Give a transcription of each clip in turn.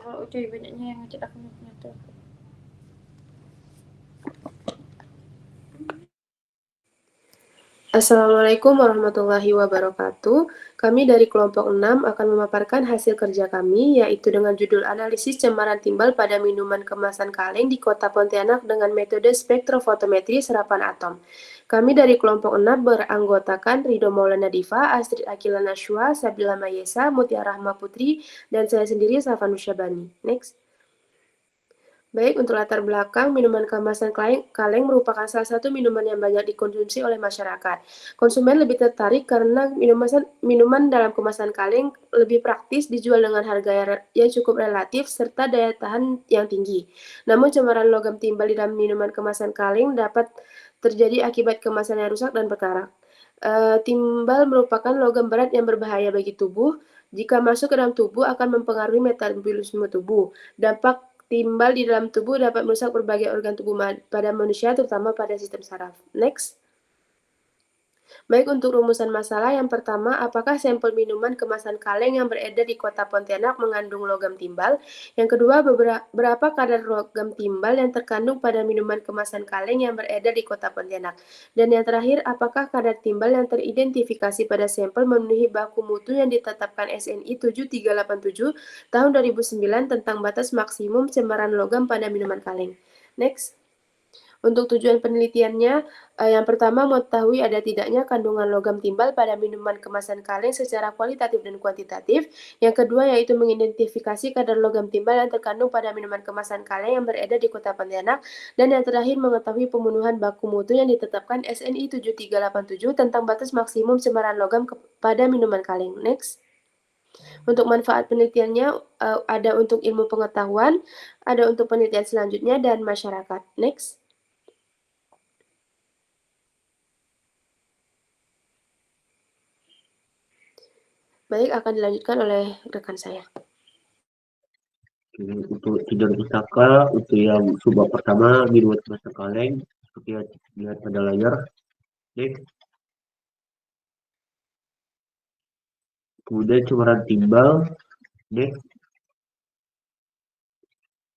Ucuy banyaknya yang ngechat aku nyata. Assalamualaikum warahmatullahi wabarakatuh. Kami dari kelompok 6 akan memaparkan hasil kerja kami, yaitu dengan judul analisis cemaran timbal pada minuman kemasan kaleng di Kota Pontianak dengan metode spektrofotometri serapan atom. Kami dari kelompok 6 beranggotakan Ridho Maulana Diva, Astrid Akila Nashwa, Sabila Mayesa, Mutiara Rahma Putri, dan saya sendiri Safanus Syabani. Next. Baik, untuk latar belakang, minuman kemasan kaleng merupakan salah satu minuman yang banyak dikonsumsi oleh masyarakat. Konsumen lebih tertarik karena minuman dalam kemasan kaleng lebih praktis, dijual dengan harga yang cukup relatif, serta daya tahan yang tinggi. Namun cemaran logam timbal di dalam minuman kemasan kaleng dapat terjadi akibat kemasan yang rusak dan berkarat. Timbal merupakan logam berat yang berbahaya bagi tubuh. Jika masuk ke dalam tubuh akan mempengaruhi metabolisme tubuh. Dampak timbal di dalam tubuh dapat merusak berbagai organ tubuh pada manusia, terutama pada sistem saraf. Next. Baik, untuk rumusan masalah yang pertama, apakah sampel minuman kemasan kaleng yang beredar di Kota Pontianak mengandung logam timbal? Yang kedua, berapa kadar logam timbal yang terkandung pada minuman kemasan kaleng yang beredar di Kota Pontianak? Dan yang terakhir, apakah kadar timbal yang teridentifikasi pada sampel memenuhi baku mutu yang ditetapkan SNI 7387 tahun 2009 tentang batas maksimum cemaran logam pada minuman kaleng? Next. Untuk tujuan penelitiannya, yang pertama mengetahui ada tidaknya kandungan logam timbal pada minuman kemasan kaleng secara kualitatif dan kuantitatif. Yang kedua yaitu mengidentifikasi kadar logam timbal yang terkandung pada minuman kemasan kaleng yang beredar di Kota Pontianak. Dan yang terakhir mengetahui pemenuhan baku mutu yang ditetapkan SNI 7387 tentang batas maksimum cemaran logam pada minuman kaleng. Next. Untuk manfaat penelitiannya ada untuk ilmu pengetahuan, ada untuk penelitian selanjutnya, dan masyarakat. Next. Baik, akan dilanjutkan oleh rekan saya. Untuk tidur pustaka, untuk yang subbab pertama minuman kemasan kaleng seperti yang dilihat pada layar. Next. Kemudian cemaran timbal. Next.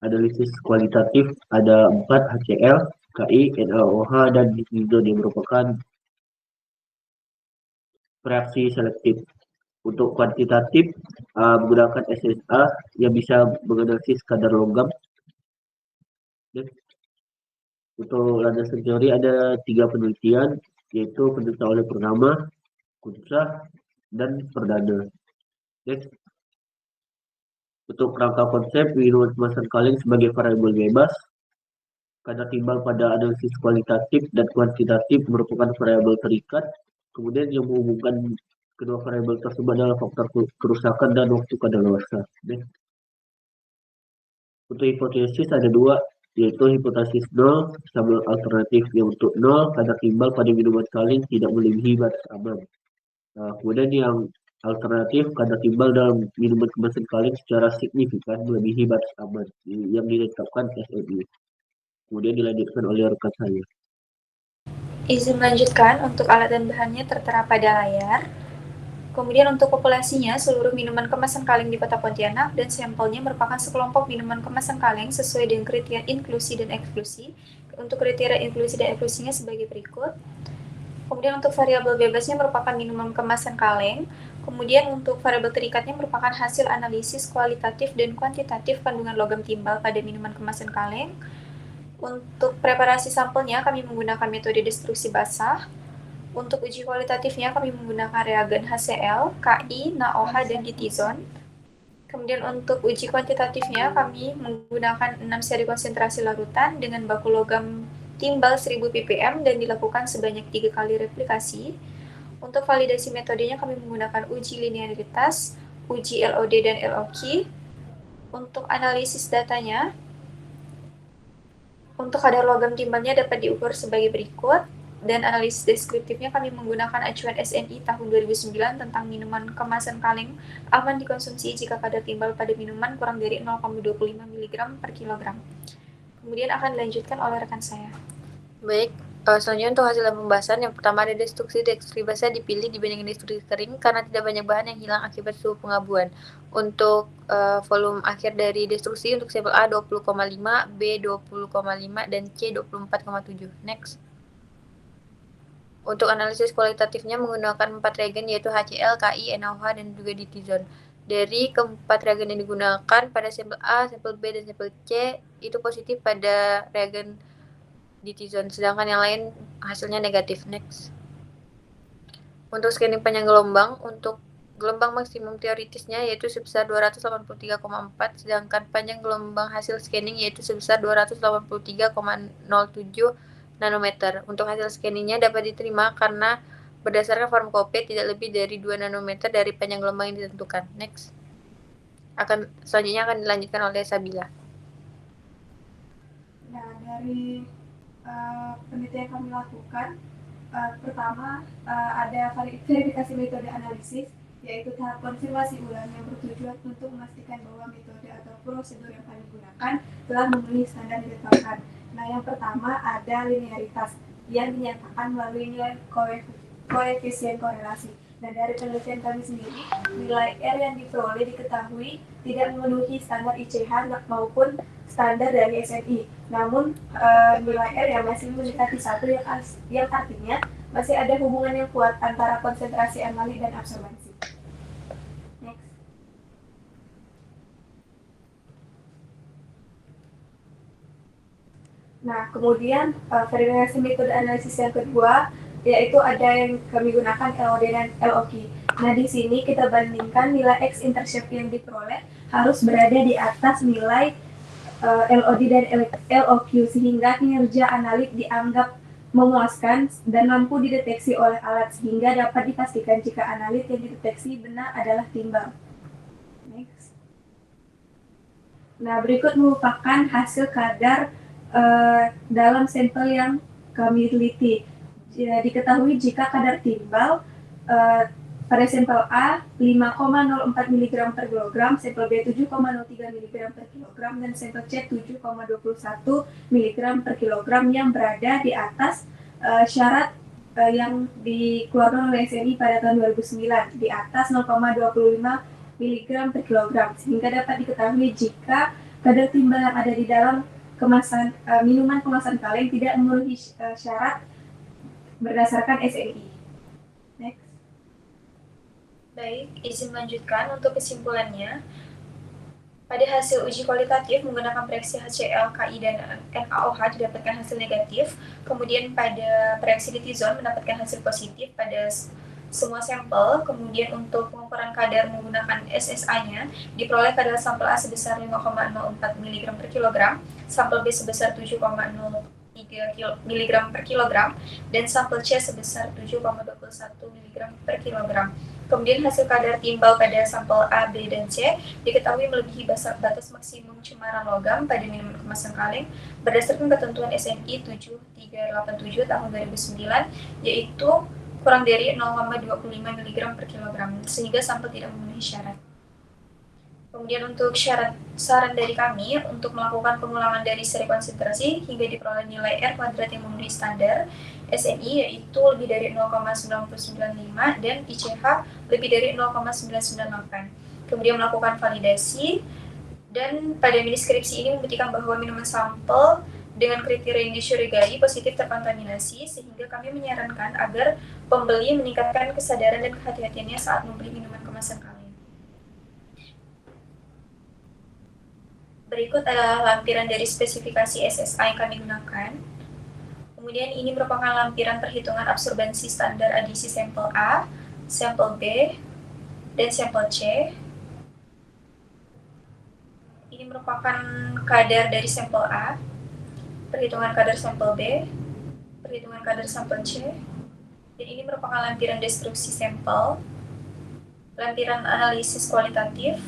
Analisis kualitatif ada 4 HCl, KI, NaOH, dan nitron yang merupakan reaksi selektif. Untuk kuantitatif menggunakan SSA yang bisa menganalisis kadar logam. Untuk landasan teori ada 3 penelitian, yaitu penelitian oleh Purnama, Kunsah, dan Perdana. Next. Untuk kerangka konsep minuman kemasan kaleng sebagai variabel bebas, kadar timbal pada analisis kualitatif dan kuantitatif merupakan variabel terikat. Kemudian yang menghubungkan kedua variabel tersebut adalah faktor kerusakan dan waktu kadaluarsa. Untuk hipotesis ada 2, yaitu hipotesis 0 sama alternatif yang untuk 0 kadar timbal pada minuman kaleng tidak melebihi batas aman. Kemudian yang alternatif kadar timbal dalam minuman kemasan kaleng secara signifikan melebihi batas aman yang ditetapkan SNI. Kemudian dilanjutkan oleh rekan saya. Izin melanjutkan, untuk alat dan bahannya tertera pada layar. Kemudian untuk populasinya, seluruh minuman kemasan kaleng di Kota Pontianak dan sampelnya merupakan sekelompok minuman kemasan kaleng sesuai dengan kriteria inklusi dan eksklusi. Untuk kriteria inklusi dan eksklusinya sebagai berikut. Kemudian untuk variabel bebasnya merupakan minuman kemasan kaleng. Kemudian untuk variabel terikatnya merupakan hasil analisis kualitatif dan kuantitatif kandungan logam timbal pada minuman kemasan kaleng. Untuk preparasi sampelnya kami menggunakan metode destruksi basah. Untuk uji kualitatifnya kami menggunakan reagen HCl, KI, NaOH, dan nitron. Kemudian untuk uji kuantitatifnya kami menggunakan 6 seri konsentrasi larutan dengan baku logam timbal 1000 ppm dan dilakukan sebanyak 3 kali replikasi. Untuk validasi metodenya kami menggunakan uji linearitas, uji LOD dan LOQ. Untuk analisis datanya, untuk kadar logam timbalnya dapat diukur sebagai berikut, dan analisis deskriptifnya kami menggunakan acuan SNI tahun 2009 tentang minuman kemasan kaleng aman dikonsumsi jika kadar timbal pada minuman kurang dari 0,25 mg per kilogram. Kemudian akan dilanjutkan oleh rekan saya. Baik, Selanjutnya untuk hasil pembahasan, yang pertama ada destruksi basah dipilih dibandingkan destruksi kering karena tidak banyak bahan yang hilang akibat suhu pengabuan. Untuk volume akhir dari destruksi untuk sampel A 20,5, B 20,5, dan C 24,7. Next. Untuk analisis kualitatifnya menggunakan 4 reagen yaitu HCl, KI, NaOH, dan juga ditizon. Dari keempat reagen yang digunakan pada sampel A, sampel B, dan sampel C itu positif pada reagen ditizon, sedangkan yang lain hasilnya negatif. Next. Untuk scanning panjang gelombang, untuk gelombang maksimum teoritisnya yaitu sebesar 283,4, sedangkan panjang gelombang hasil scanning yaitu sebesar 283,07 nanometer. Untuk hasil scanningnya dapat diterima karena berdasarkan farmakope tidak lebih dari 2 nanometer dari panjang gelombang yang ditentukan. Next. Selanjutnya akan dilanjutkan oleh Sabila. Nah, dari penelitian yang kami lakukan, pertama ada verifikasi metode analisis, yaitu tahap konfirmasi ulang yang bertujuan untuk memastikan bahwa metode atau prosedur yang kami gunakan telah memenuhi standar yang ditetapkan. Nah, yang pertama ada linearitas yang dinyatakan melalui nilai koefisien korelasi. Nah, dari penelitian kami sendiri, nilai R yang diperoleh diketahui tidak memenuhi standar ICH maupun standar dari SNI. Namun, nilai R yang masih mendekati 1 yang artinya masih ada hubungan yang kuat antara konsentrasi analit dan absorbansi. Next. Nah, kemudian verifikasi metode analisis yang kedua, yaitu ada yang kami gunakan LOD dan LOQ. Nah, di sini kita bandingkan nilai X intercept yang diperoleh harus berada di atas nilai LOD dan LOQ sehingga kinerja analit dianggap memuaskan dan mampu dideteksi oleh alat sehingga dapat dipastikan jika analit yang dideteksi benar adalah timbal. Next. Nah, berikut merupakan hasil kadar dalam sampel yang kami teliti. Diketahui jika kadar timbal pada sampel A 5,04 mg per kilogram, sampel B 7,03 mg per kilogram, dan sampel C 7,21 mg per kilogram yang berada di atas syarat yang dikeluarkan oleh SNI pada tahun 2009, di atas 0,25 mg per kilogram, sehingga dapat diketahui jika kadar timbal yang ada di dalam minuman kemasan kaleng tidak memenuhi syarat berdasarkan SNI. Next. Baik, izin melanjutkan untuk kesimpulannya. Pada hasil uji kualitatif menggunakan reaksi HCl, KI, dan NaOH didapatkan hasil negatif. Kemudian pada reaksi ditizon mendapatkan hasil positif pada semua sampel. Kemudian untuk pengukuran kadar menggunakan SSA-nya diperoleh kadar sampel A sebesar 5,04 mg per kilogram, sampel B sebesar 7,03 mg per kilogram, dan sampel C sebesar 7,21 mg per kilogram. Kemudian hasil kadar timbal pada sampel A, B, dan C diketahui melebihi batas maksimum cemaran logam pada minuman kemasan kaleng berdasarkan ketentuan SNI 7387 tahun 2009, yaitu kurang dari 0,25 mg per kilogram, sehingga sampel tidak memenuhi syarat. Kemudian untuk saran dari kami untuk melakukan pengulangan dari seri konsentrasi hingga diperoleh nilai R kuadrat yang memenuhi standar SNI, yaitu lebih dari 0,995 dan ICH lebih dari 0,998. Kemudian melakukan validasi, dan pada mini skripsi ini membuktikan bahwa minuman sampel dengan kriteria yang dicurigai positif terkontaminasi, sehingga kami menyarankan agar pembeli meningkatkan kesadaran dan kehati-hatiannya saat membeli minuman kemasan kaleng. Berikut adalah lampiran dari spesifikasi SSA yang kami gunakan. Kemudian ini merupakan lampiran perhitungan absorbansi standar adisi sampel A, sampel B, dan sampel C. Ini merupakan kadar dari sampel A, perhitungan kadar sampel B, perhitungan kadar sampel C, dan ini merupakan lampiran destruksi sampel, lampiran analisis kualitatif,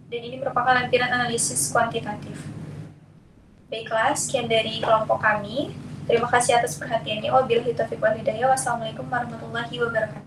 dan ini merupakan lampiran analisis kuantitatif. Baiklah, sekian dari kelompok kami. Terima kasih atas perhatiannya. Wabillahi taufiq wal hidayah. Wassalamualaikum warahmatullahi wabarakatuh.